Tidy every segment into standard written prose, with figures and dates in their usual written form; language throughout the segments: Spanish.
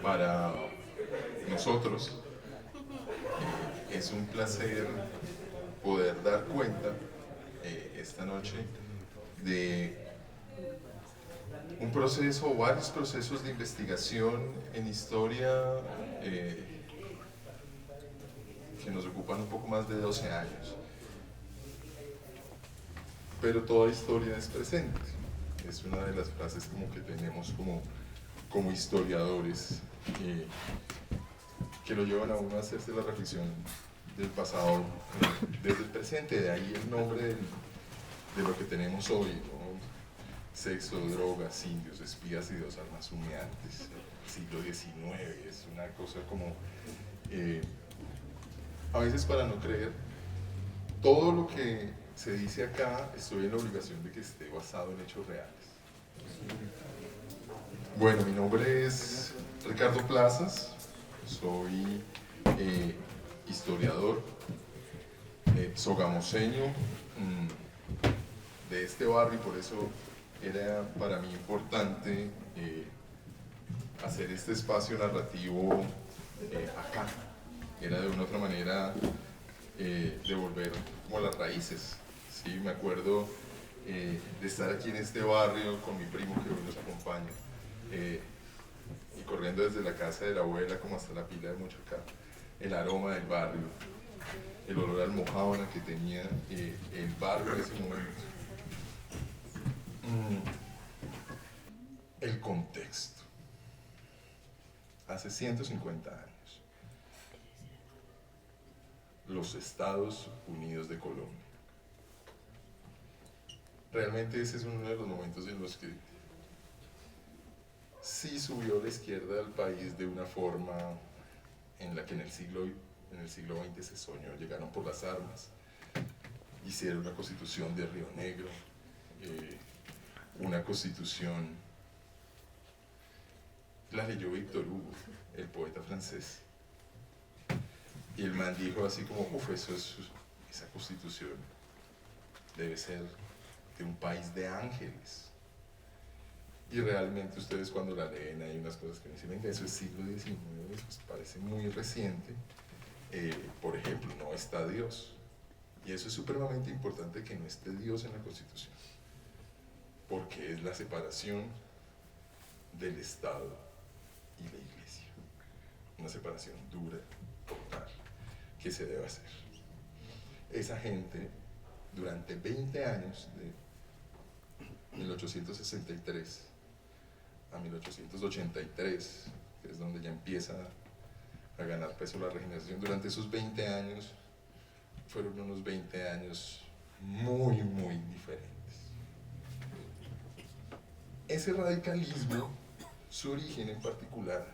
Para nosotros es un placer poder dar cuenta esta noche de un proceso o varios procesos de investigación en historia eh, que nos ocupan un poco más de 12 años. Pero toda historia es presente. Es una de las frases como que tenemos como historiadores que lo llevan a uno a hacerse la reflexión del pasado desde el presente, de ahí el nombre de lo que tenemos hoy, ¿no? Sexo, drogas, indios, espías y dos armas humeantes, siglo XIX, es una cosa como, a veces para no creer, todo lo que se dice acá, estoy en la obligación de que esté basado en hechos reales. Bueno, mi nombre es Ricardo Plazas, soy historiador, sogamoseño de este barrio y por eso era para mí importante hacer este espacio narrativo acá. Era de una otra manera devolver como las raíces. ¿Sí? Me acuerdo de estar aquí en este barrio con mi primo que hoy nos acompaña y corriendo desde la casa de la abuela como hasta la pila de Mochacá, el aroma del barrio, el olor a almojábana que tenía el barrio en ese momento. El contexto. Hace 150 años, los Estados Unidos de Colombia. Realmente ese es uno de los momentos en los que sí subió la izquierda al país de una forma en la que en el siglo XX se soñó. Llegaron por las armas, hicieron una constitución de Río Negro, una constitución, la leyó Víctor Hugo, el poeta francés, y el man dijo así como, esa constitución debe ser de un país de ángeles. Y realmente ustedes cuando la leen hay unas cosas que me dicen, venga, eso es siglo XIX, eso parece muy reciente. Por ejemplo, no está Dios. Y eso es supremamente importante que no esté Dios en la Constitución, porque es la separación del Estado y la Iglesia. Una separación dura, total, que se debe hacer. Esa gente, durante 20 años, de 1863 a 1883, que es donde ya empieza a ganar peso la regeneración, durante esos 20 años fueron unos 20 años muy, muy diferentes. Ese radicalismo, su origen en particular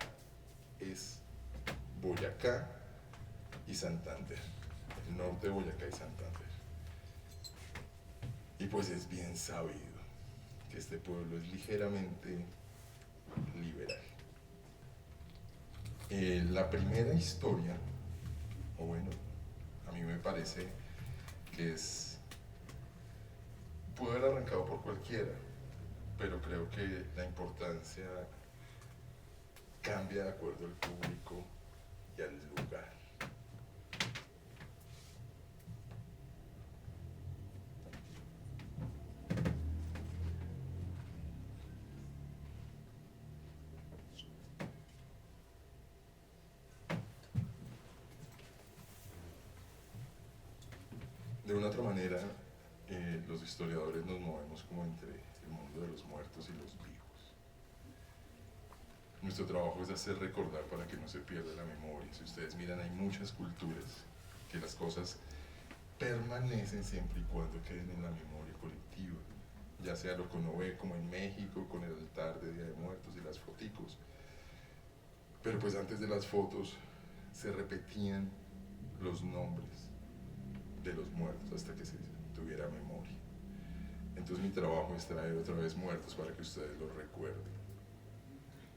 es Boyacá y Santander, el norte de Boyacá y Santander. Y pues es bien sabido que este pueblo es ligeramente liberal. La primera historia, o bueno, a mí me parece que pudo haber arrancado por cualquiera, pero creo que la importancia cambia de acuerdo al público y al lugar. De una otra manera, los historiadores nos movemos como entre el mundo de los muertos y los vivos. Nuestro trabajo es hacer recordar para que no se pierda la memoria. Si ustedes miran, hay muchas culturas que las cosas permanecen siempre y cuando queden en la memoria colectiva, ya sea lo que uno ve como en México con el altar de Día de Muertos y las foticos, pero pues antes de las fotos se repetían los nombres de los muertos hasta que se tuviera memoria. Entonces mi trabajo es traer otra vez muertos para que ustedes los recuerden.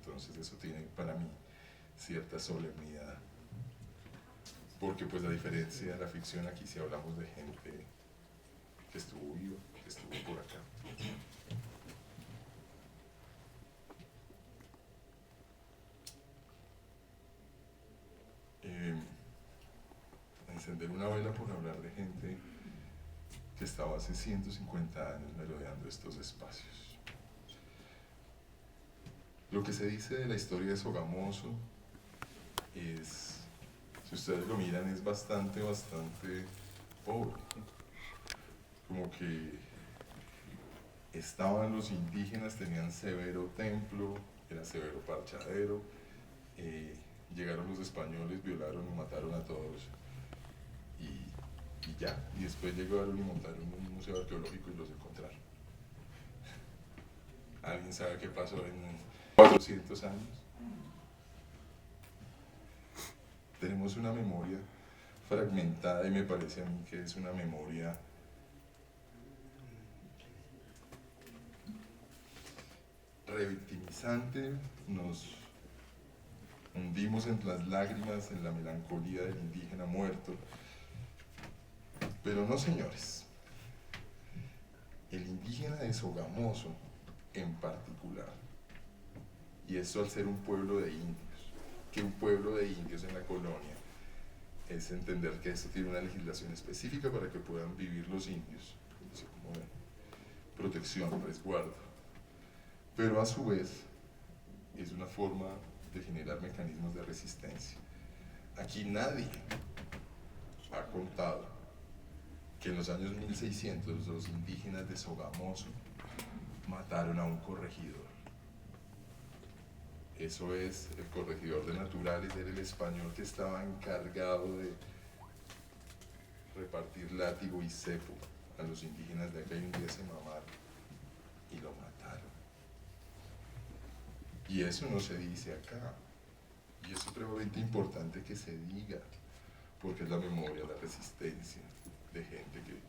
Entonces eso tiene para mí cierta solemnidad, porque pues a diferencia de la ficción, aquí sí hablamos de gente que estuvo viva, que estuvo por acá. encender una vela por hablar de gente que estaba hace 150 años merodeando estos espacios. Lo que se dice de la historia de Sogamoso es, si ustedes lo miran, es bastante pobre. Como que estaban los indígenas, tenían severo templo, era severo parchadero, llegaron los españoles, violaron y mataron a todos, y ya, y después llegaron y montaron un museo arqueológico y los encontraron. ¿Alguien sabe qué pasó en 400 años? Tenemos una memoria fragmentada y me parece a mí que es una memoria revictimizante. Nos hundimos en las lágrimas, en la melancolía del indígena muerto. Pero no, señores, el indígena de Sogamoso en particular, y eso al ser un pueblo de indios, que un pueblo de indios en la colonia es entender que esto tiene una legislación específica para que puedan vivir los indios, así como de protección, resguardo, pero a su vez es una forma de generar mecanismos de resistencia. Aquí nadie ha contado que en los años 1600 los indígenas de Sogamoso mataron a un corregidor. Eso es, el corregidor de naturales era el español que estaba encargado de repartir látigo y cepo a los indígenas de acá, y un día se mamaron y lo mataron. Y eso no se dice acá, y es supremamente importante que se diga, porque es la memoria, la resistencia de gente que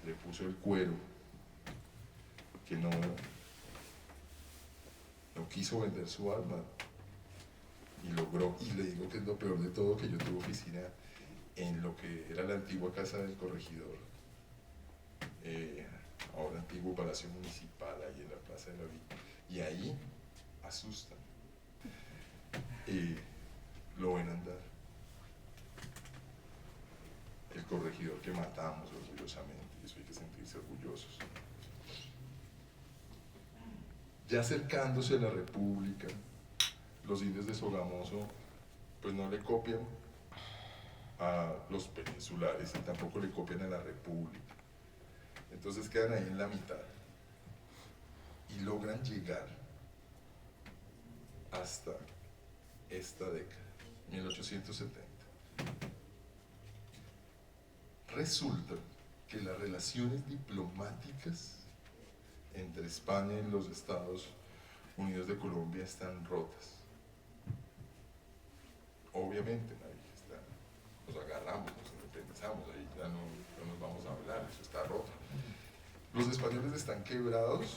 le puso el cuero, que no quiso vender su alma y logró. Y le digo que es lo peor de todo, que yo tuve oficina en lo que era la antigua casa del corregidor, ahora antiguo Palacio Municipal, ahí en la Plaza de la Villa, y ahí asustan, lo ven andar, el corregidor que matamos orgullosamente, y eso hay que sentirse orgullosos. Ya acercándose a la República, los indios de Sogamoso pues no le copian a los peninsulares y tampoco le copian a la República. Entonces quedan ahí en la mitad y logran llegar hasta esta década, 1870. Resulta que las relaciones diplomáticas entre España y los Estados Unidos de Colombia están rotas. Obviamente, nos agarramos, nos independizamos, ahí ya no nos vamos a hablar, eso está roto. Los españoles están quebrados,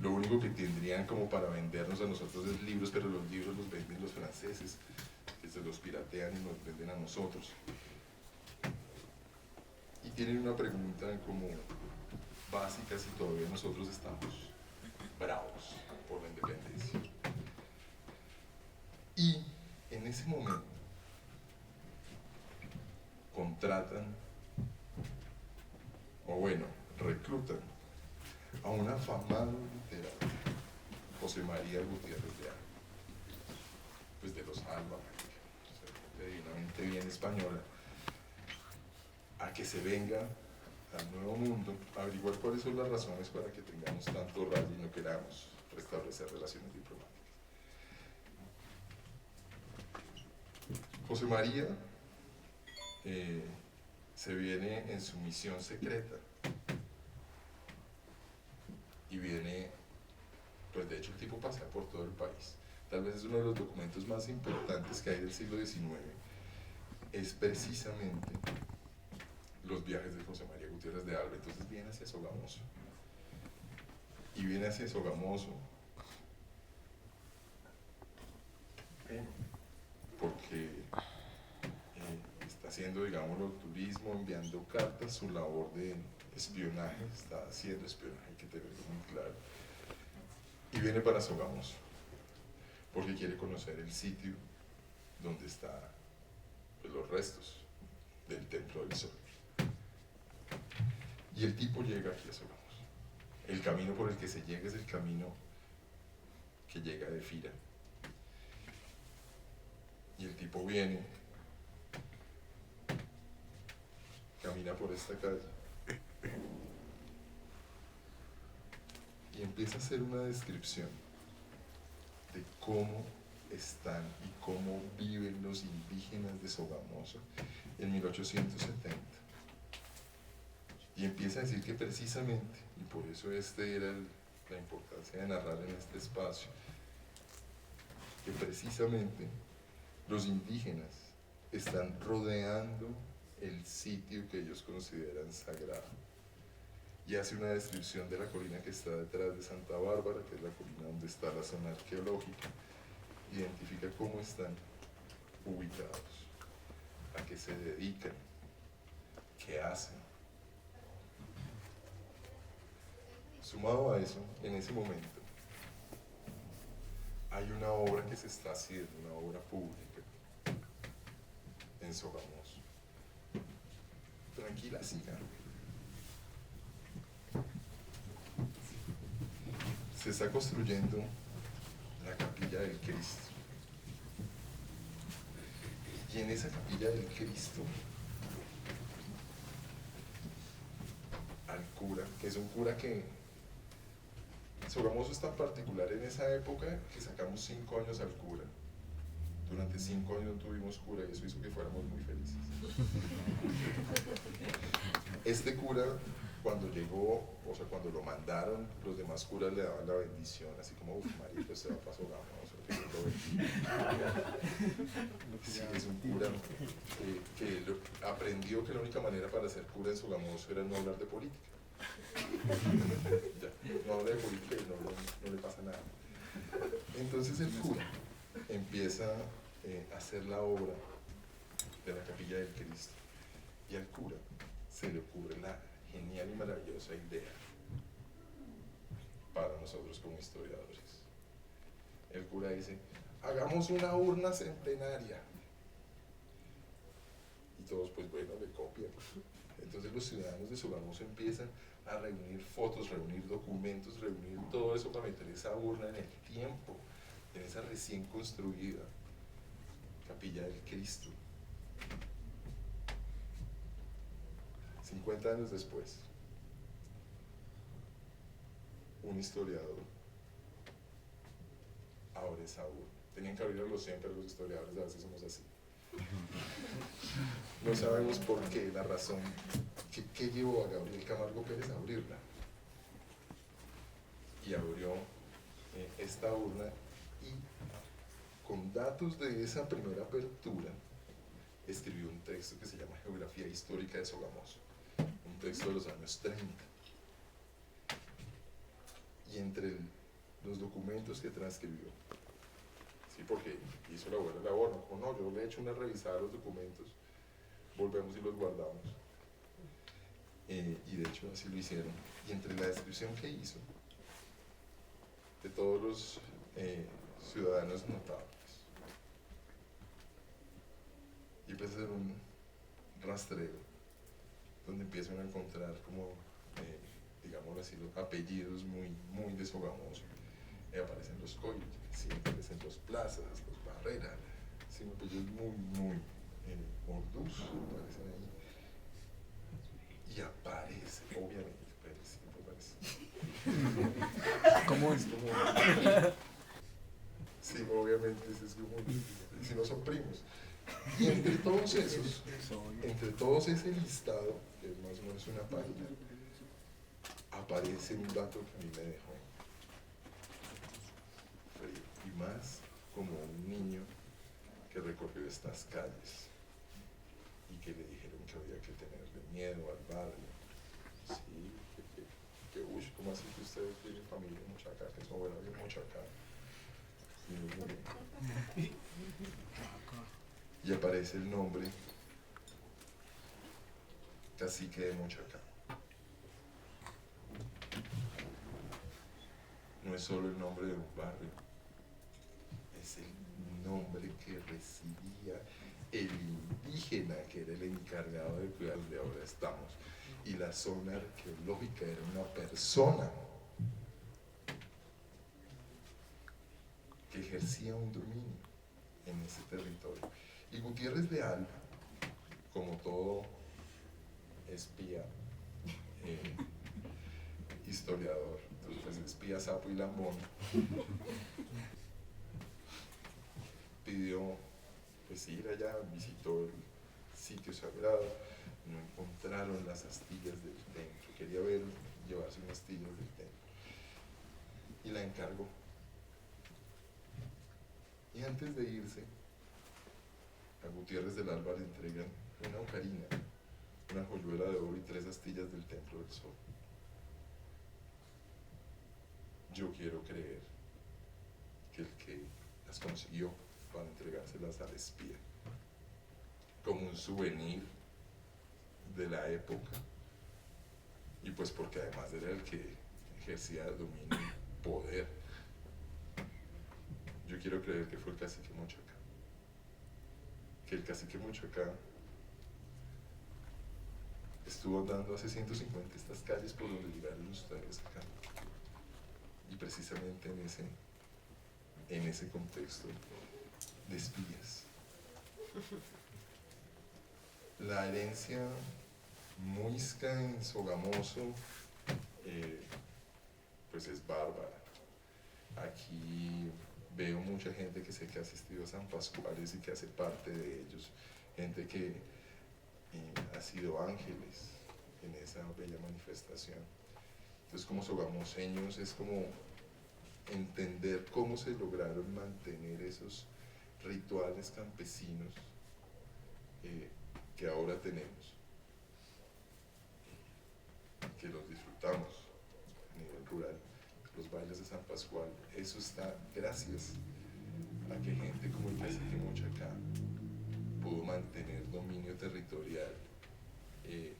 lo único que tendrían como para vendernos a nosotros es libros, pero los libros los venden los franceses, que se los piratean y nos venden a nosotros. Y tienen una pregunta como básica, si todavía nosotros estamos bravos por la independencia. Y en ese momento contratan, o bueno, reclutan a un afamado literato, José María Gutiérrez de Alba, pues de los Alba, divinamente bien española, a que se venga al Nuevo Mundo, a averiguar cuáles son las razones para que tengamos tanto rayo y no queramos restablecer relaciones diplomáticas. José María se viene en su misión secreta y viene, pues de hecho el tipo pasea por todo el país. Tal vez es uno de los documentos más importantes que hay del siglo XIX, es precisamente los viajes de José María Gutiérrez de Alba. Entonces viene hacia Sogamoso, y viene hacia Sogamoso porque está haciendo, digámoslo, turismo, enviando cartas, su labor de espionaje, está haciendo espionaje, hay que tenerlo muy claro, y viene para Sogamoso porque quiere conocer el sitio donde está pues, los restos del Templo del Sol. Y el tipo llega aquí a Sogamos. El camino por el que se llega es el camino que llega de Fira. Y el tipo viene, camina por esta calle y empieza a hacer una descripción de cómo están y cómo viven los indígenas de Sogamoso en 1870. Y empieza a decir que precisamente, y por eso era la importancia de narrar en este espacio, que precisamente los indígenas están rodeando el sitio que ellos consideran sagrado. Y hace una descripción de la colina que está detrás de Santa Bárbara, que es la colina donde está la zona arqueológica. Identifica cómo están ubicados, a qué se dedican, qué hacen. Sumado a eso, en ese momento, hay una obra que se está haciendo, una obra pública, en Sogamoso. Tranquila, siga. Se está construyendo la Capilla del Cristo. Y en esa Capilla del Cristo, al cura, que es un cura que Sogamoso es tan particular en esa época que sacamos 5 años al cura. Durante 5 años no tuvimos cura y eso hizo que fuéramos muy felices. Este cura, cuando llegó, o sea, cuando lo mandaron, los demás curas le daban la bendición, así como, uff, marico, se va para Sogamoso, que Dios lo bendiga. Sí, es un cura que aprendió que la única manera para ser cura en Sogamoso era no hablar de política. Ya, no habla de política y no le pasa nada. Entonces el cura empieza a hacer la obra de la Capilla del Cristo y al cura se le ocurre la genial y maravillosa idea para nosotros como historiadores. El cura dice, hagamos una urna centenaria. Y todos, pues bueno, le copian. Entonces los ciudadanos de Sogamoso empiezan a reunir fotos, reunir documentos, reunir todo eso para meter esa urna en el tiempo, en esa recién construida Capilla del Cristo. 50 años después, un historiador abre esa urna. Tenían que abrirlo los 100, pero los historiadores a veces somos así. No sabemos por qué, la razón, qué llevó a Gabriel Camargo Pérez a abrirla. Y abrió esta urna y con datos de esa primera apertura escribió un texto que se llama Geografía Histórica de Sogamoso, un texto de los años 30. Y entre los documentos que transcribió, sí, porque hizo la buena labor, no, yo le he hecho una revisada a los documentos, volvemos y los guardamos. Y de hecho así lo hicieron. Y entre la descripción que hizo de todos los ciudadanos notables, y empieza a hacer un rastreo donde empiezan a encontrar como, digámoslo así, los apellidos muy de Sogamoso. Aparecen los Coit, sí, aparecen los Plazas, los Barrera, sí, apellidos muy Orduz, aparecen ahí. Y aparece, obviamente, ¿Cómo es? Sí, obviamente, es como, si no son primos. Y entre todos ese listado, que es más o menos una página, aparece un dato que a mí me dejó frío, y más como un niño que recorrió estas calles y que le dijeron que había que tenerle miedo al barrio. Sí, uy, ¿cómo así que ustedes tienen familia en Mochacá, que su abuela vive en Mochacá? Y aparece el nombre Cacique de Mochacá. No es solo el nombre de un barrio, es el nombre que recibía el indígena que era el encargado de cuidar donde ahora estamos. Y la zona arqueológica era una persona que ejercía un dominio en ese territorio. Y Gutiérrez de Alba, como todo espía, historiador, entonces espía, sapo y lambón, pidió pues ir allá, visitó el sitio sagrado, no encontraron las astillas del templo, quería ver, llevarse unas astillas del templo, y la encargó. Y antes de irse, a Gutiérrez del Alba le entregan una ocarina, una joyuela de oro y 3 astillas del Templo del Sol. Yo quiero creer que el que las consiguió para entregárselas al espía, como un souvenir de la época, y pues porque además era el que ejercía dominio y poder. Yo quiero creer que fue el cacique Mochacá, que el cacique Mochacá estuvo andando hace 150 estas calles por donde llegaron ustedes acá, y precisamente en ese contexto de espías. La herencia muisca en Sogamoso pues es bárbara. Aquí veo mucha gente que sé que ha asistido a San Pascuales y que hace parte de ellos, gente que ha sido ángeles en esa bella manifestación. Entonces, como sogamoseños es como entender cómo se lograron mantener esos rituales campesinos que ahora tenemos, que los disfrutamos a nivel rural. Los bailes de San Pascual, eso está gracias a que gente como el cacique Mochacá pudo mantener dominio territorial y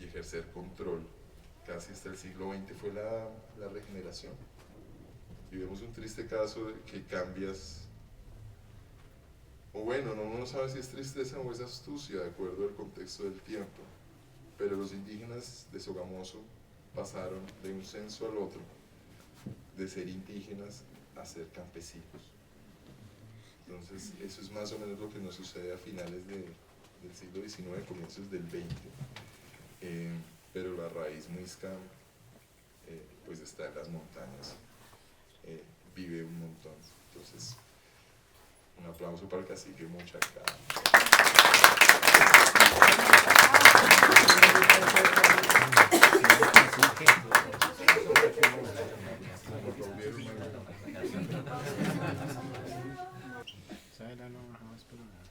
ejercer control casi hasta el siglo XX. Fue la regeneración. Y vemos un triste caso de que cambias, o bueno, uno no sabe si es tristeza o es astucia de acuerdo al contexto del tiempo, pero los indígenas de Sogamoso pasaron de un censo al otro, de ser indígenas a ser campesinos. Entonces, eso es más o menos lo que nos sucede a finales del siglo XIX, comienzos del XX. Pero la raíz muisca pues está en las montañas, vive un montón. Entonces, un aplauso para el cacique Mochacá.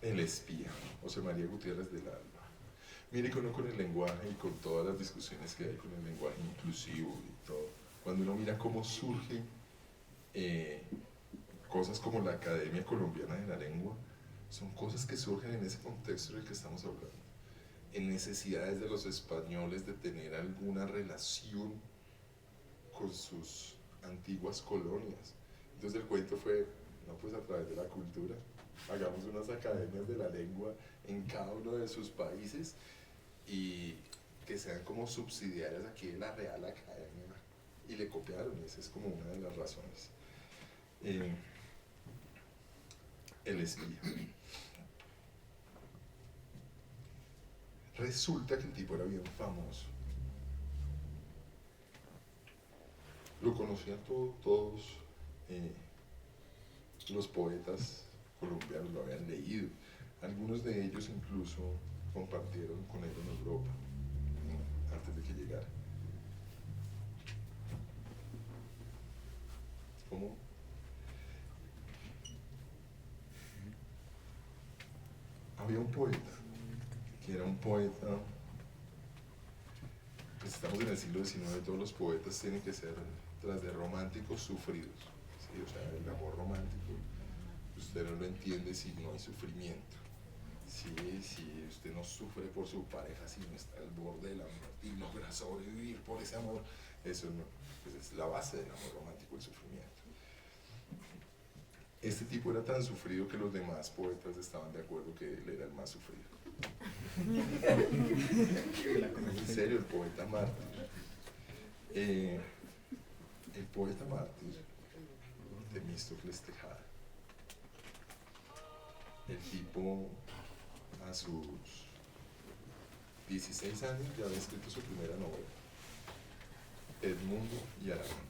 El espía, José María Gutiérrez del Alba. Mire que uno con el lenguaje y con todas las discusiones que hay con el lenguaje inclusivo y todo, cuando uno mira cómo surgen cosas como la Academia Colombiana de la Lengua, son cosas que surgen en ese contexto del que estamos hablando, en necesidades de los españoles de tener alguna relación con sus antiguas colonias. Entonces el cuento fue, no, pues a través de la cultura, hagamos unas academias de la lengua en cada uno de sus países y que sean como subsidiarias aquí de la Real Academia, y le copiaron, y esa es como una de las razones. El espía. Resulta que el tipo era bien famoso. Lo conocían todos los poetas colombianos, lo habían leído. Algunos de ellos incluso compartieron con él en Europa, antes de que llegara. ¿Cómo? Había un poeta, que era un poeta, pues estamos en el siglo XIX, todos los poetas tienen que ser tras de románticos sufridos, ¿sí? O sea, el amor romántico, usted no lo entiende si no hay sufrimiento. Sí, si usted no sufre por su pareja, si no está al borde de la muerte y logra sobrevivir por ese amor, eso no, pues es la base del amor romántico, el sufrimiento. Este tipo era tan sufrido que los demás poetas estaban de acuerdo que él era el más sufrido. En serio, el poeta mártir. El poeta mártir, Temístocles Tejada. El tipo a sus 16 años ya había escrito su primera novela, Edmundo y Aramante.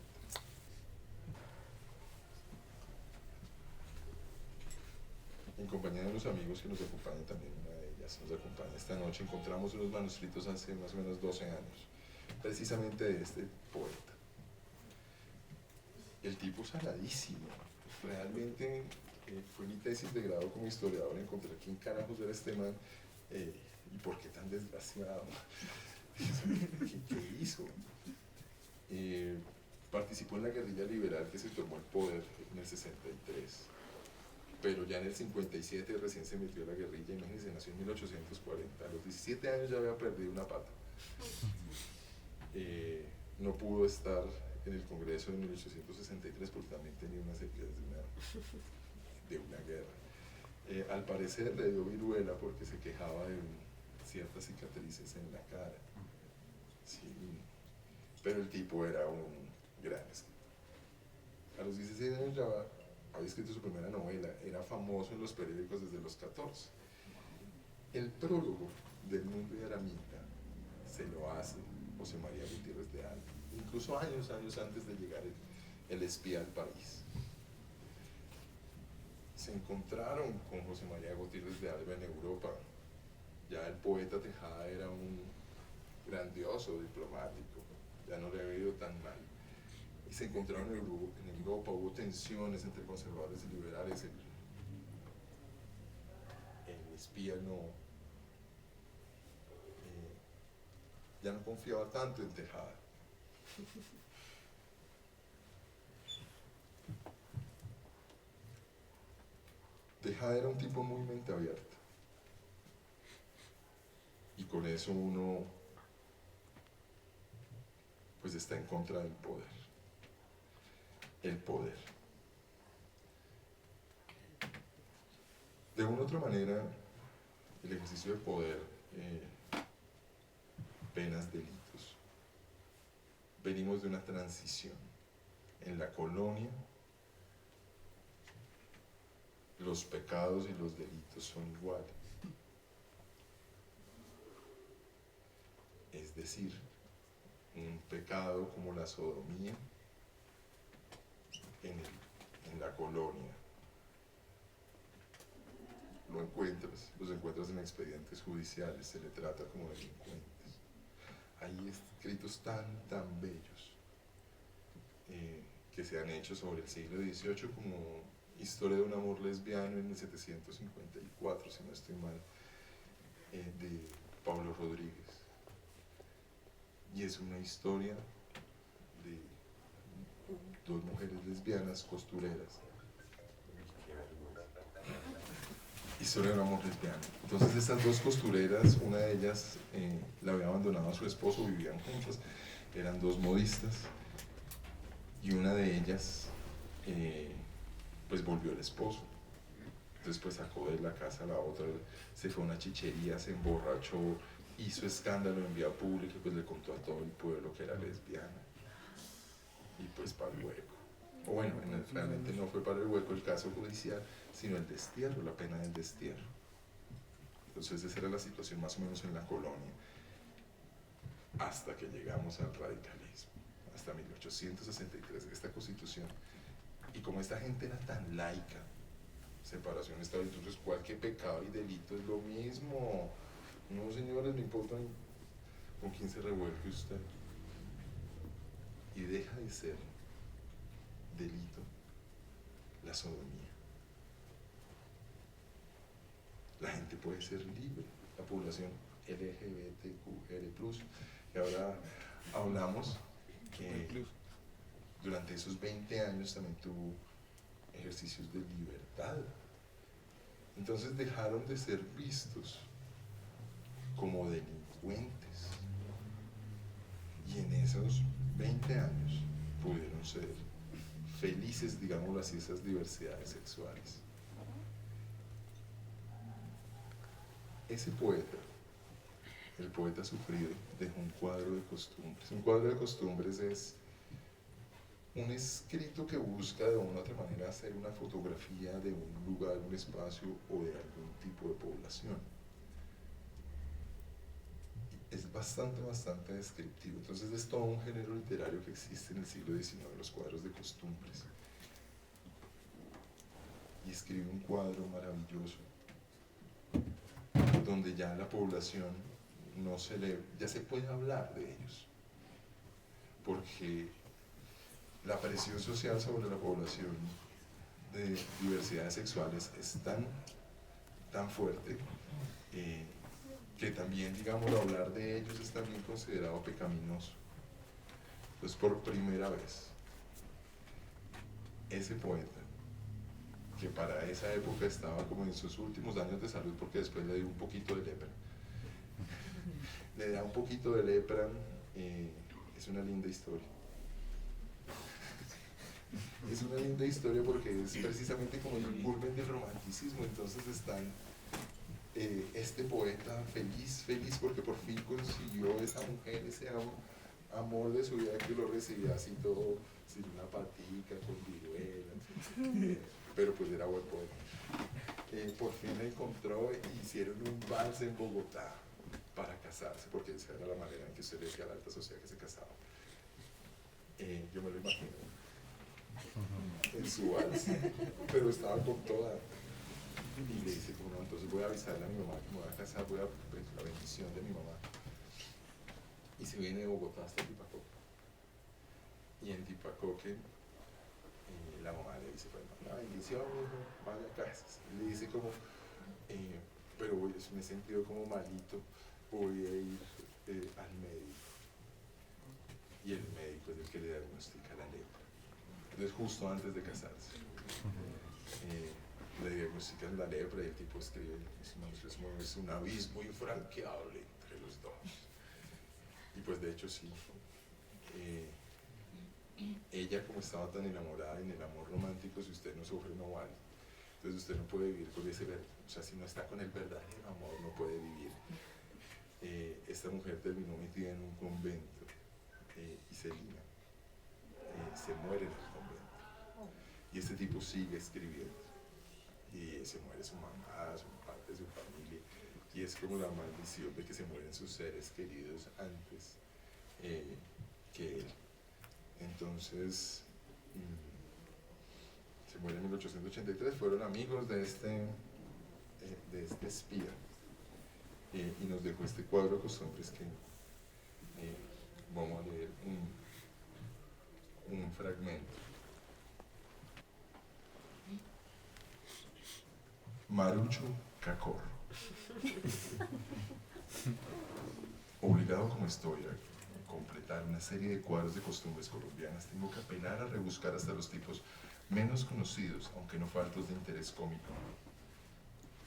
En compañía de los amigos que nos acompañan, también una de ellas nos acompaña esta noche, encontramos unos manuscritos hace más o menos 12 años, precisamente de este poeta. El tipo saladísimo, realmente fue mi tesis de grado como historiador, encontrar quién carajos era este man y por qué tan desgraciado, ¿qué hizo? Participó en la guerrilla liberal que se tomó el poder en el 63. Pero ya en el 57 recién se metió a la guerrilla, imagínense, nació en 1840, a los 17 años ya había perdido una pata. No pudo estar en el Congreso de 1863 porque también tenía unas heridas de una guerra. Al parecer le dio viruela porque se quejaba de ciertas cicatrices en la cara. Sí, pero el tipo era un gran escritor. A los 16 años ya había escrito su primera novela, era famoso en los periódicos desde los 14. El prólogo del Mundo y Aramita se lo hace José María Gutiérrez de Alba, incluso años antes de llegar el espía al país. Se encontraron con José María Gutiérrez de Alba en Europa. Ya el poeta Tejada era un grandioso diplomático, ya no le había ido tan mal. Y se encontraron en Europa, hubo tensiones entre conservadores y liberales, el espía ya no confiaba tanto en Tejada. Tejada era un tipo muy mente abierta, y con eso uno pues está en contra del poder. El poder. De una u otra manera, el ejercicio de poder, penas, delitos. Venimos de una transición. En la colonia, los pecados y los delitos son iguales. Es decir, un pecado como la sodomía en la colonia los encuentras en expedientes judiciales, se le trata como delincuentes. Hay escritos tan bellos que se han hecho sobre el siglo XVIII, como Historia de un amor lesbiano en 1754, si no estoy mal, de Pablo Rodríguez. Y es una historia de dos mujeres lesbianas costureras. Historia de un amor lesbiano. Entonces estas dos costureras, una de ellas la había abandonado a su esposo, vivían juntas, eran dos modistas, y una de ellas pues volvió el esposo. Después sacó de la casa a la otra, se fue a una chichería, se emborrachó, hizo escándalo en vía pública, pues le contó a todo el pueblo que era lesbiana, y pues para el hueco. O bueno, realmente no fue para el hueco el caso judicial, sino el destierro, la pena del destierro. Entonces esa era la situación más o menos en la colonia, hasta que llegamos al radicalismo, hasta 1863, esta constitución. Y como esta gente era tan laica, separación estado, entonces cualquier pecado y delito es lo mismo. No, señores, no importa con quién se revuelque usted. Y deja de ser delito la sodomía. La gente puede ser libre, la población LGBTQR+, que ahora hablamos que durante esos 20 años también tuvo ejercicios de libertad. Entonces dejaron de ser vistos como delincuentes, y en esos 20 años pudieron ser felices, digámoslo así, esas diversidades sexuales. Ese poeta, el poeta sufrido, dejó un cuadro de costumbres. Un cuadro de costumbres es un escrito que busca de una u otra manera hacer una fotografía de un lugar, un espacio o de algún tipo de población. Es bastante descriptivo. Entonces es todo un género literario que existe en el siglo XIX, los cuadros de costumbres. Y escribe un cuadro maravilloso donde ya la población ya se puede hablar de ellos, porque la presión social sobre la población de diversidades sexuales es tan fuerte que también, digamos, hablar de ellos es también considerado pecaminoso. Entonces, por primera vez, ese poeta, que para esa época estaba como en sus últimos años de salud, porque después le dio un poquito de lepra, le da un poquito de lepra, es una linda historia. Es una linda historia porque es precisamente como el culmen del romanticismo. Entonces están este poeta feliz porque por fin consiguió esa mujer, ese amor de su vida, que lo recibía así todo, sin una patica, con viruela, pero pues era buen poeta. Por fin la encontró y hicieron un vals en Bogotá para casarse, porque esa era la manera en que usted le decía a la alta sociedad que se casaba. Yo me lo imagino en su vals, pero estaba con toda. Y le dice, como no, entonces voy a avisarle a mi mamá que me voy a casar, voy a pedir la bendición de mi mamá. Y se viene de Bogotá hasta Tipacoque. Y en Tipacoque, la mamá le dice, pues, la bendición, hijo, vaya a casas. Y le dice como, pero me he sentido como malito, voy a ir al médico. Y el médico es el que le diagnostica la lepra. Entonces, justo antes de casarse. Le diagnostican la lepra y el tipo escribe, es un abismo infranqueable entre los dos. Y pues de hecho sí, ella, como estaba tan enamorada en el amor romántico, si usted no sufre no vale. Entonces usted no puede vivir con ese verdadero, o sea, si no está con el verdadero amor no puede vivir. Esta mujer terminó metida en un convento, Celina, se muere en el convento. Y este tipo sigue escribiendo. Y se muere su mamá, su parte de su familia, y es como la maldición de que se mueren sus seres queridos antes que él. Entonces, se muere en 1883, fueron amigos de este espía, y nos dejó este cuadro de costumbres que vamos a leer un fragmento. Marucho Cacorro. Obligado como estoy a completar una serie de cuadros de costumbres colombianas, tengo que apelar a rebuscar hasta los tipos menos conocidos, aunque no faltos de interés cómico.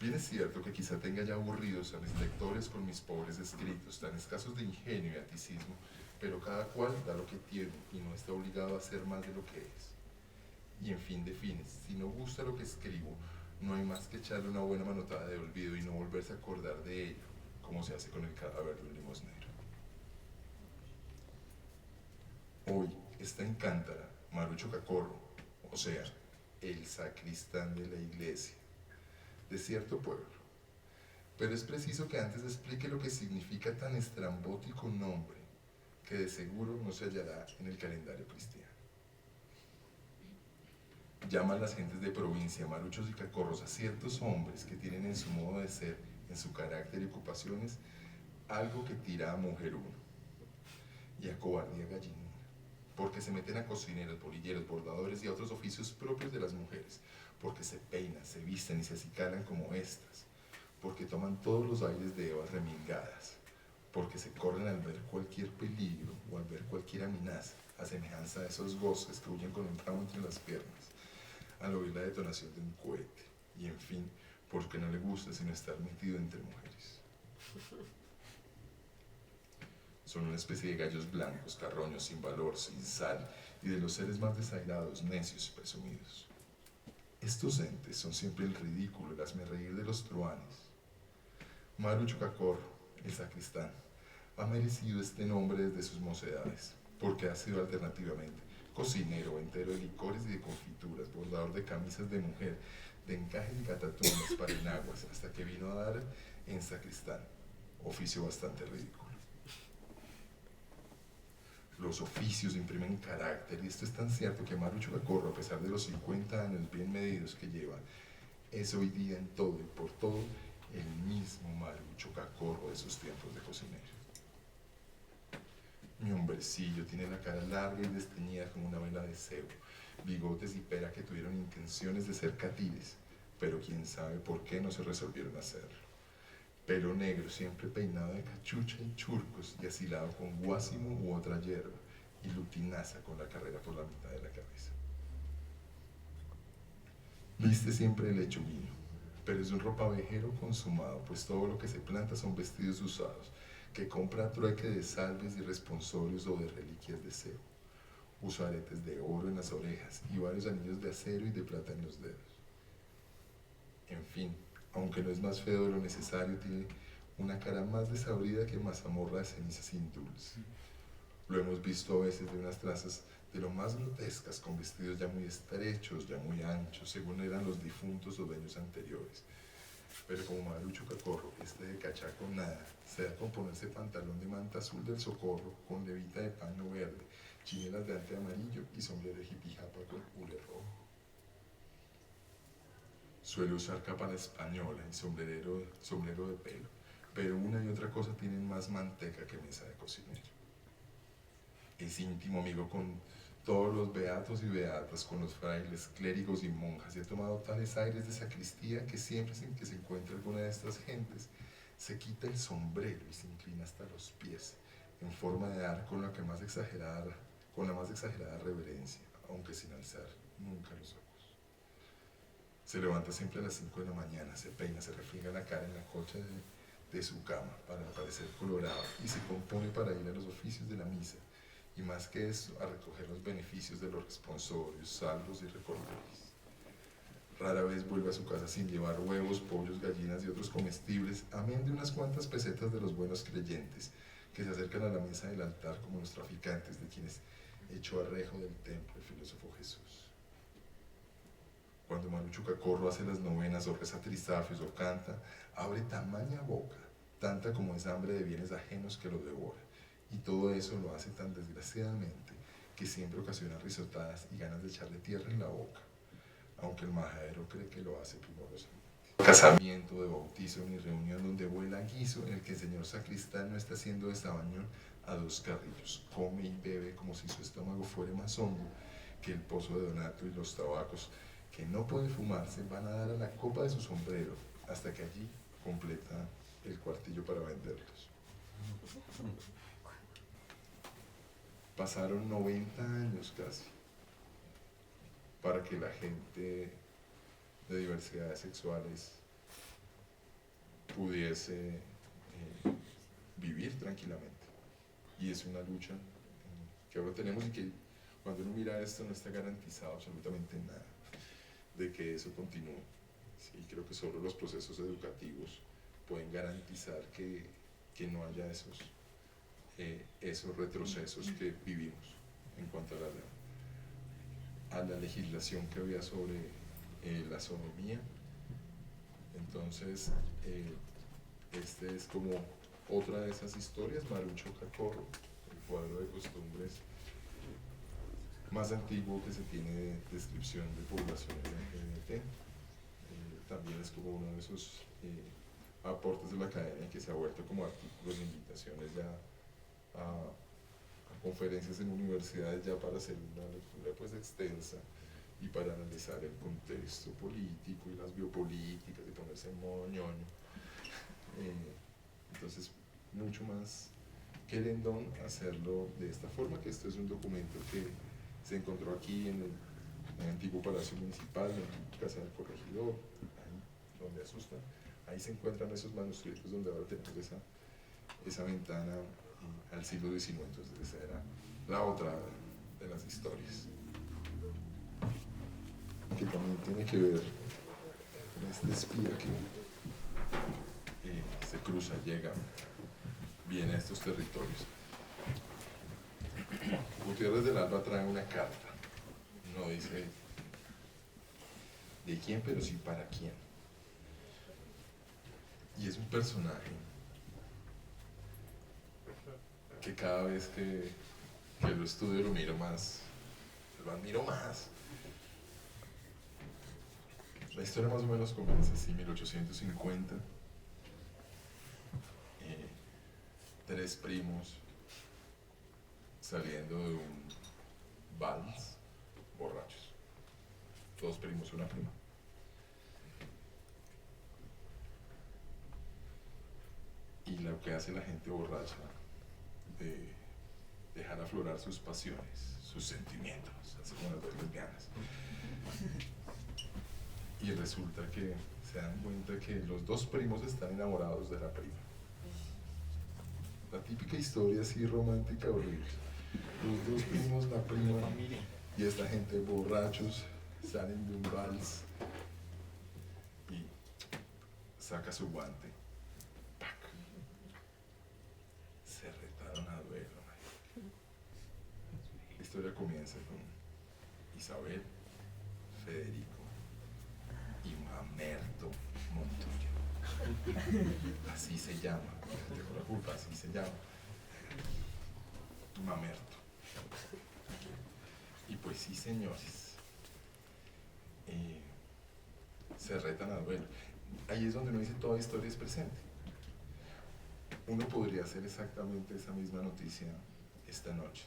Bien es cierto que quizá tenga ya aburridos a mis lectores con mis pobres escritos, tan escasos de ingenio y aticismo, pero cada cual da lo que tiene y no está obligado a hacer más de lo que es. Y en fin de fines, si no gusta lo que escribo, no hay más que echarle una buena manotada de olvido y no volverse a acordar de ello, como se hace con el cadáver de un limosnero. Hoy está en Cántara Marucho Cacorro, o sea, el sacristán de la iglesia, de cierto pueblo. Pero es preciso que antes explique lo que significa tan estrambótico nombre, que de seguro no se hallará en el calendario cristiano. Llaman las gentes de provincia maruchos y cacorros a ciertos hombres que tienen en su modo de ser, en su carácter y ocupaciones, algo que tira a mujeruno y a cobardía gallinuna, porque se meten a cocineros, bolilleros, bordadores y a otros oficios propios de las mujeres, porque se peinan, se visten y se acicalan como estas, porque toman todos los aires de evas remilgadas, porque se corren al ver cualquier peligro o al ver cualquier amenaza, a semejanza de esos goces que huyen con un ramo entre las piernas, al oír la detonación de un cohete, y en fin, porque no le gusta sino estar metido entre mujeres. Son una especie de gallos blancos, carroños, sin valor, sin sal, y de los seres más desairados, necios y presumidos. Estos entes son siempre el ridículo, el hazmerreír de los truanes. Marucho Cacorro, el sacristán, ha merecido este nombre desde sus mocedades, porque ha sido alternativamente cocinero, ventero de licores y de confituras, bordador de camisas de mujer, de encajes y catatumbas para enaguas, hasta que vino a dar en sacristán, oficio bastante ridículo. Los oficios imprimen carácter, y esto es tan cierto que Marucho Cacorro, a pesar de los 50 años bien medidos que lleva, es hoy día en todo y por todo el mismo Marucho Cacorro de sus tiempos de cocinero. Mi hombrecillo tiene la cara larga y desteñida como una vela de cebo, bigotes y pera que tuvieron intenciones de ser catires, pero quién sabe por qué no se resolvieron hacerlo. Pelo negro, siempre peinado de cachucha y churcos y asilado con guásimo u otra hierba, y lutinaza con la carrera por la mitad de la cabeza. Viste siempre el lechuguino, pero es un ropavejero consumado, pues todo lo que se planta son vestidos usados, que compra a trueque de salves y responsorios o de reliquias de cebo. Usa aretes de oro en las orejas y varios anillos de acero y de plata en los dedos. En fin, aunque no es más feo de lo necesario, tiene una cara más desabrida que mazamorra de ceniza sin dulce. Lo hemos visto a veces de unas trazas de lo más grotescas, con vestidos ya muy estrechos, ya muy anchos, según eran los difuntos o dueños anteriores. Pero como Marucho Cacorro, este de cachaco nada, se da con ponerse pantalón de manta azul del Socorro, con levita de paño verde, chinelas de ante amarillo y sombrero de jipijapa con hule rojo. Suele usar capa la española y sombrero de pelo, pero una y otra cosa tienen más manteca que mesa de cocinero. Es íntimo amigo con todos los beatos y beatas, con los frailes, clérigos y monjas, y ha tomado tales aires de sacristía que siempre sin que se encuentre alguna de estas gentes, se quita el sombrero y se inclina hasta los pies, en forma de dar con la más exagerada reverencia, aunque sin alzar nunca los ojos. Se levanta siempre a las 5 de la mañana, se peina, se refriega la cara en la colcha de su cama para parecer colorado y se compone para ir a los oficios de la misa, y más que eso, a recoger los beneficios de los responsorios, salvos y recorderis. Rara vez vuelve a su casa sin llevar huevos, pollos, gallinas y otros comestibles, amén de unas cuantas pesetas de los buenos creyentes, que se acercan a la mesa del altar como los traficantes de quienes echó a rejo del templo el filósofo Jesús. Cuando Marucho Cacorro hace las novenas o reza trisafios o canta, abre tamaña boca, tanta como es hambre de bienes ajenos que lo devora. Y todo eso lo hace tan desgraciadamente que siempre ocasiona risotadas y ganas de echarle tierra en la boca, aunque el majadero cree que lo hace primorosamente. Casamiento, de bautizo, ni reunión donde vuela guiso en el que el señor sacristán no está haciendo de sabañón a dos carrillos, come y bebe como si su estómago fuera más hondo que el pozo de Donato, y los tabacos que no puede fumarse van a dar a la copa de su sombrero, hasta que allí completa el cuartillo para venderlos. Pasaron 90 años casi para que la gente de diversidades sexuales pudiese vivir tranquilamente. Y es una lucha que ahora tenemos, y que cuando uno mira esto no está garantizado absolutamente nada de que eso continúe. Sí, creo que solo los procesos educativos pueden garantizar que no haya esos retrocesos que vivimos en cuanto a la legislación que había sobre la sodomía. Entonces, este es como otra de esas historias, Marucho Cacorro, el cuadro de costumbres más antiguo que se tiene de descripción de poblaciones LGBT. También es como uno de esos aportes de la academia que se ha vuelto como artículos de invitaciones ya a conferencias en universidades, ya para hacer una lectura pues extensa y para analizar el contexto político y las biopolíticas y ponerse en modo ñoño. Entonces, mucho más querendón hacerlo de esta forma, que esto es un documento que se encontró aquí en el antiguo Palacio Municipal, en la Casa del Corregidor, ahí donde asustan. Ahí se encuentran esos manuscritos donde ahora tenemos esa ventana al siglo XIX. Entonces esa era la otra de las historias, que también tiene que ver con este espía que se cruza, llega, viene a estos territorios. Gutiérrez del Alba trae una carta, no dice de quién, pero sí para quién. Y es un personaje que cada vez que lo estudio lo miro más, lo admiro más. La historia más o menos comienza así, 1850. Tres primos saliendo de un vals, borrachos. Dos primos, una prima. Y lo que hace la gente borracha de dejar aflorar sus pasiones, sus sentimientos, así como las dos lesbianas. Y resulta que se dan cuenta que los dos primos están enamorados de la prima. La típica historia así romántica horrible. Los dos primos, la prima y esta gente borrachos salen de un vals y saca su guante. ¡Pac! Se retaron a duelo. La historia comienza con Isabel, Federico y Mamerto Montoya. Así se llama, tengo la culpa, así se llama. Mamerto. Y pues sí, señores, se retan a duelo. Ahí es donde uno dice toda historia es presente. Uno podría hacer exactamente esa misma noticia esta noche.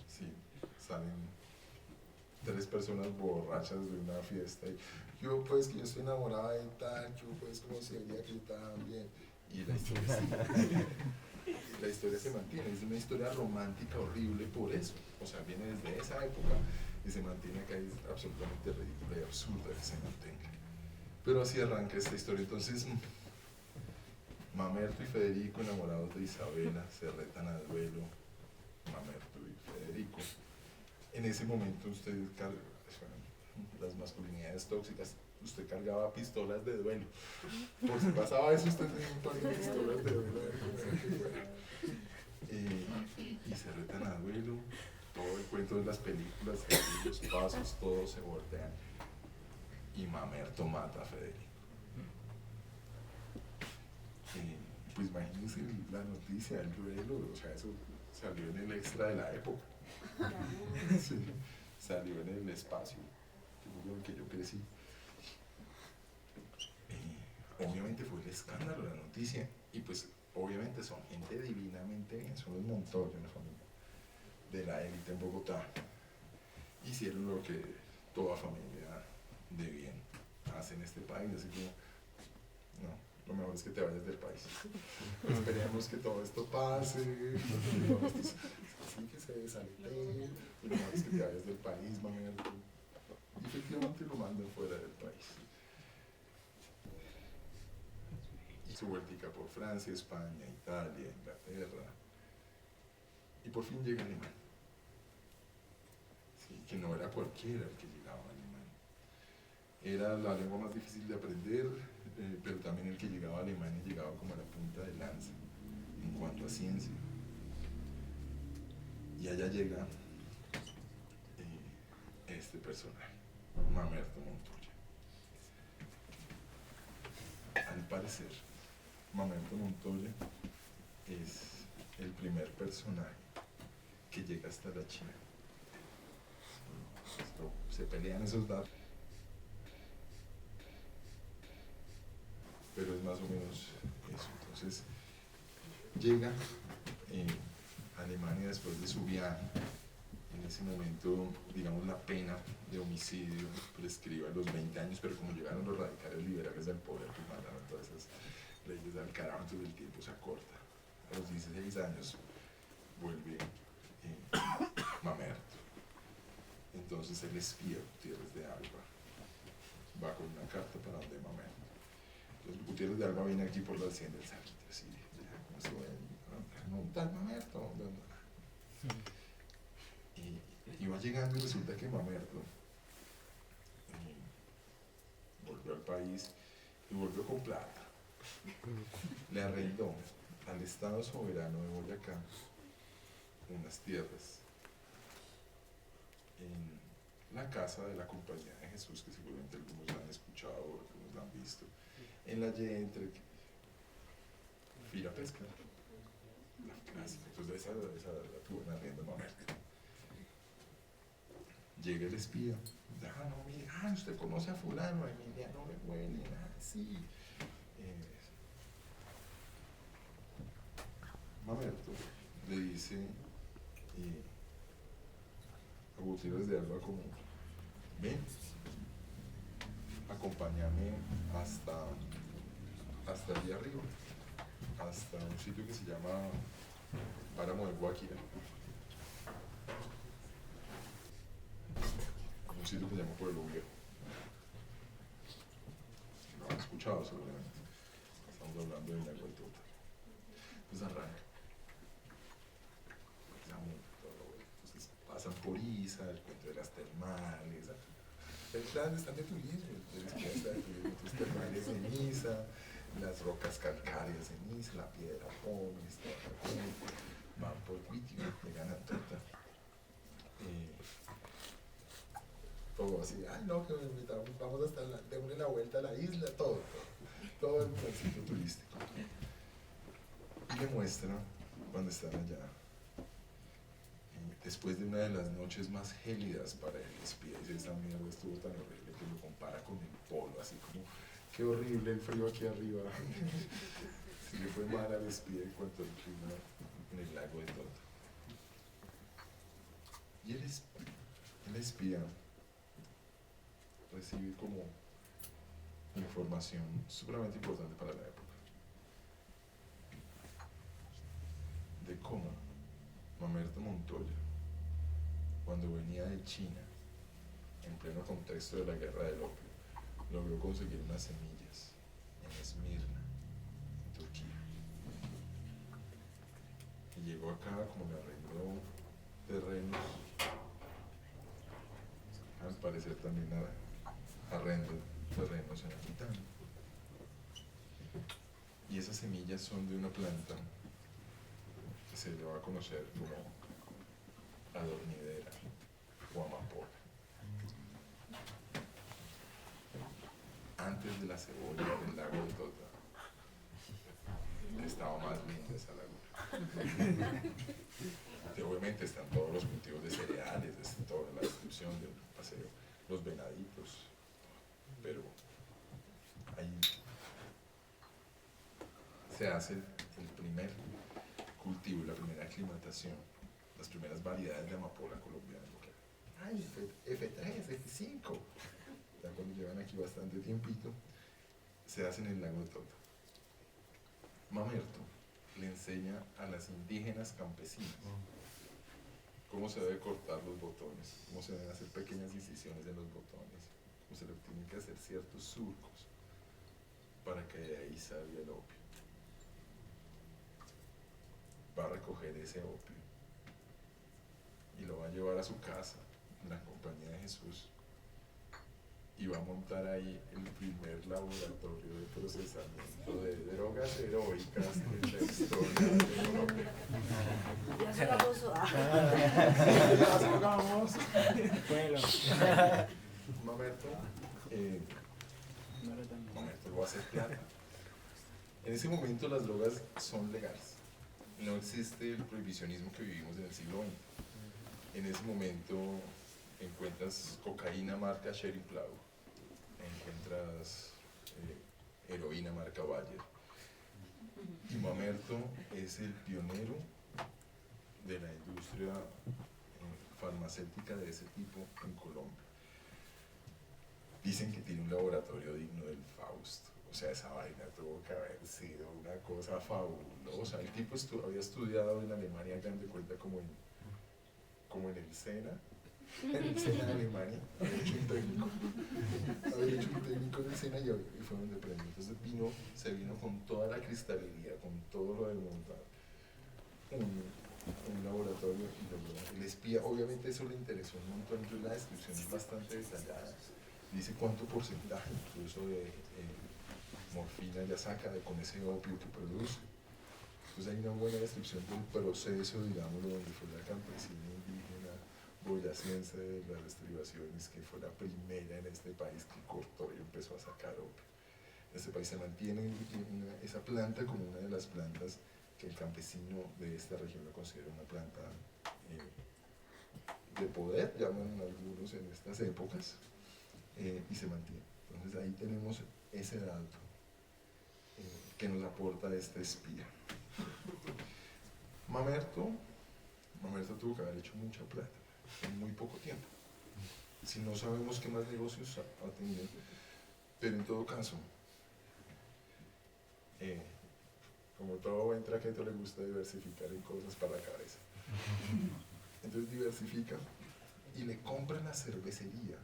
Sí, salen tres personas borrachas de una fiesta y yo pues que yo estoy enamorada de tal, yo pues como sería que yo también. Y la historia sigue. La historia se mantiene, es una historia romántica horrible por eso, o sea, viene desde esa época y se mantiene acá, es absolutamente ridícula y absurda que se mantenga. Pero así arranca esta historia. Entonces, Mamerto y Federico, enamorados de Isabela, se retan a duelo, Mamerto y Federico. En ese momento usted carga, bueno, las masculinidades tóxicas, usted cargaba pistolas de duelo. Por si pasaba eso, usted tenía un par de pistolas de duelo. Y se retan a duelo, todo el cuento de las películas, los pasos, todos se voltean. Y Mamerto mata a Federico. Pues imagínense la noticia, el duelo, o sea, eso salió en el extra de la época. Sí, salió en el espacio, que fue con el que yo crecí. Obviamente fue el escándalo, la noticia, y pues obviamente son gente divinamente bien, son los Montoya, una familia de la élite en Bogotá. Hicieron lo que toda familia de bien hace en este país, así como, no, lo mejor es que te vayas del país. Esperemos que todo esto pase, así que se desalte, lo mejor es que te vayas del país, Mamerto. Y efectivamente lo mandan fuera del país. Y su vueltica por Francia, España, Italia, Inglaterra. Y por fin llega a Alemania. Sí, que no era cualquiera el que llegaba a Alemania. Era la lengua más difícil de aprender, pero también el que llegaba a Alemania llegaba como a la punta de lanza en cuanto a ciencia. Y allá llega este personaje, Mamerto Montoya. Al parecer, Mamerto Montoya es el primer personaje que llega hasta la China. Se pelean esos datos, pero es más o menos eso. Entonces llega a Alemania después de su viaje. En ese momento, digamos, la pena de homicidio prescribe a los 20 años, pero como llegaron los radicales liberales al poder, pues mandaron todas esas leyes al carajo, entonces el tiempo se acorta. A los 16 años vuelve Mamerto. Entonces el espía Gutiérrez de Alba va con una carta para donde Mamerto. Entonces Gutiérrez de Alba viene aquí por la hacienda del Salitre, así, ¿cómo se va a montar Mamerto? Y iba llegando y resulta que Mamerto volvió al país y volvió con plata. Le arrendó al Estado Soberano de Boyacá unas tierras en la casa de la Compañía de Jesús, que seguramente algunos la han escuchado, algunos la han visto, en la Y entre Fira Pesca, la clásica. Entonces esa la tuvo en arriendo Mamerto. Llega el espía, no, mire, usted conoce a fulano, a Emiliano Revuelin, sí. Mamerto le dice a Gutiérrez de Alba como, ven, acompáñame hasta allí arriba, hasta un sitio que se llama Páramo de Guáquira. Un sitio que se llama Pueblo Viejo. Lo han escuchado seguramente. Estamos hablando de la Guatota. Entonces arranca. Entonces pasan por Isa, el cuento de las termales. El plan están de turismo, entonces termales en Isa, las rocas calcáreas en Isa, la piedra Pómez, van por Cuitio, llegan a Tota. Todo así, no, que vamos hasta démosle la vuelta a la isla, todo el sitio turístico. Y le muestra cuando están allá, después de una de las noches más gélidas para el espía, dice, esa mierda estuvo tan horrible que lo compara con el polo, así como, qué horrible el frío aquí arriba. Si le fue mal al espía en cuanto al clima en el lago de Tota. Y el espía recibe como información supremamente importante para la época de cómo Mamerto Montoya, cuando venía de China en pleno contexto de la guerra del opio, logró conseguir unas semillas en Esmirna, en Turquía, y llegó acá como le arregló terrenos, al parecer también arrendo terrenos en Aquitania. Y esas semillas son de una planta que se le va a conocer como adornidera o amapola. Antes de la cebolla del lago de Tota, estaba más linda esa laguna. Obviamente están todos los cultivos de cereales, está toda la descripción del paseo, los venaditos, pero ahí se hace el primer cultivo, la primera aclimatación, las primeras variedades de amapola colombiana. F3, F5, ya cuando llevan aquí bastante tiempito, se hace en el lago de Tota. Mamerto le enseña a las indígenas campesinas cómo se debe cortar los botones, cómo se deben hacer pequeñas incisiones en los botones, cómo se le tienen que hacer ciertos surcos para que de ahí salga el opio. Va a recoger ese opio y lo va a llevar a su casa, en la Compañía de Jesús, y va a montar ahí el primer laboratorio de procesamiento de drogas heroicas en la historia de Colombia. Ya se la puso. Mamerto lo va a hacer plata. En ese momento las drogas son legales. No existe el prohibicionismo que vivimos en el siglo XX. En ese momento encuentras cocaína marca Sherry Plow, encuentras heroína marca Bayer. Y Mamerto es el pionero de la industria farmacéutica de ese tipo en Colombia. Dicen que tiene un laboratorio digno del Fausto. O sea, esa vaina tuvo que haber sido una cosa fabulosa. El tipo había estudiado en Alemania, hagan de cuenta como en el SENA, de Alemania, había hecho un técnico en el SENA y fue donde aprendió. Entonces se vino con toda la cristalería, con todo lo del montar, en un laboratorio y el espía, obviamente eso le interesó un montón, entonces la descripción es bastante detallada, dice cuánto porcentaje incluso de morfina ya saca con ese opio que produce. Entonces hay una buena descripción del proceso, digámoslo, donde fue la campesina indígena boyacense de las estribaciones, que fue la primera en este país que cortó y empezó a sacar opio. Este país se mantiene esa planta como una de las plantas que el campesino de esta región lo considera una planta de poder, llaman algunos en estas épocas, y se mantiene. Entonces ahí tenemos ese dato que nos aporta este espía. Mamerto tuvo que haber hecho mucha plata en muy poco tiempo. Si no sabemos qué más negocios ha tenido, pero en todo caso, como todo buen traqueto le gusta diversificar en cosas para la cabeza. Entonces diversifica y le compra la cervecería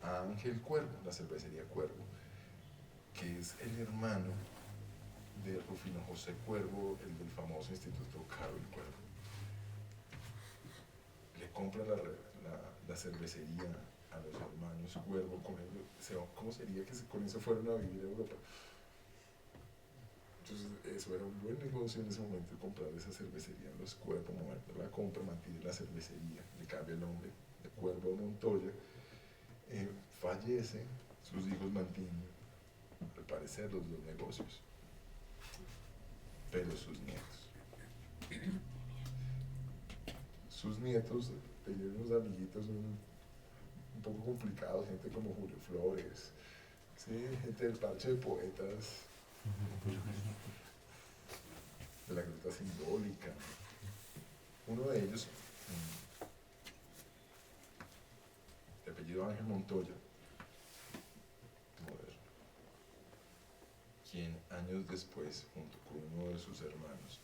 a Ángel Cuervo, la cervecería Cuervo, que es el hermano de Rufino José Cuervo, el del famoso Instituto Carol Cuervo. Le compra la cervecería a los hermanos Cuervo, ¿cómo sería que con eso fueron a vivir a Europa? Entonces eso era un buen negocio en ese momento, comprar esa cervecería a los Cuervo. Mamerto la compra, mantiene la cervecería, le cambia el nombre de Cuervo a Montoya, fallece, sus hijos mantienen, al parecer, los dos negocios, pero sus nietos tenían unos amiguitos un poco complicados, gente como Julio Flores, ¿sí? Gente del parche de poetas, de la gruta simbólica. Uno de ellos, de apellido Ángel Montoya, moderno, quien años después, junto con uno de sus hermanos,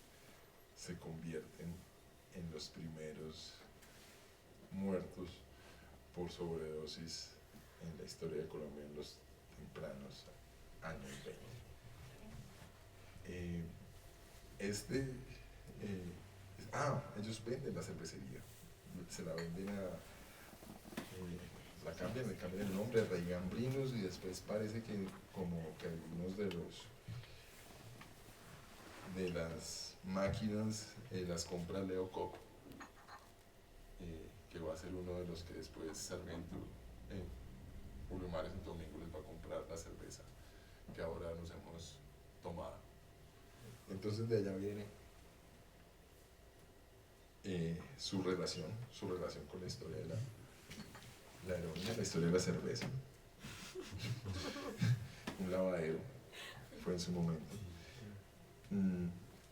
se convierten en los primeros muertos por sobredosis en la historia de Colombia en los tempranos años 20. Ellos venden la cervecería, se la venden le cambian el nombre a Rey Gambrinos, y después parece que como que algunos de las máquinas las compra Leo Coco, que va a ser uno de los que después Sarmiento, Julio Mario Santo Domingo les va a comprar la cerveza que ahora nos hemos tomado. Entonces de allá viene su relación con la historia de la heroína, la historia de la cerveza. Un lavadero fue en su momento.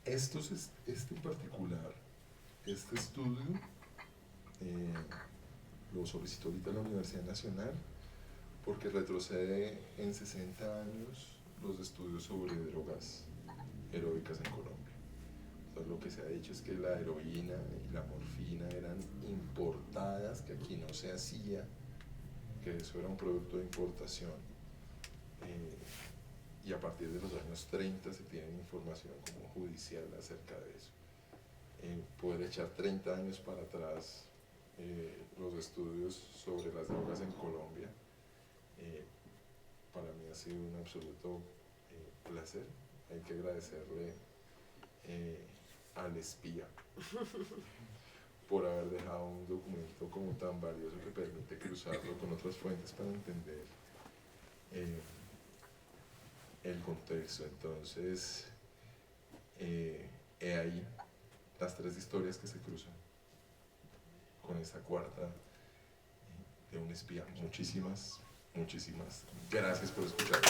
Este en particular, este estudio lo solicitó ahorita la Universidad Nacional porque retrocede en 60 años los estudios sobre drogas heroicas en Colombia. Entonces lo que se ha dicho es que la heroína y la morfina eran importadas, que aquí no se hacía, que eso era un producto de importación. Y a partir de los años 30 se tiene información como judicial acerca de eso. Poder echar 30 años para atrás los estudios sobre las drogas en Colombia, para mí ha sido un absoluto placer. Hay que agradecerle al espía por haber dejado un documento como tan valioso que permite cruzarlo con otras fuentes para entender el contexto. Entonces, he ahí las tres historias que se cruzan con esta cuarta de un espía. Muchísimas gracias por escuchar.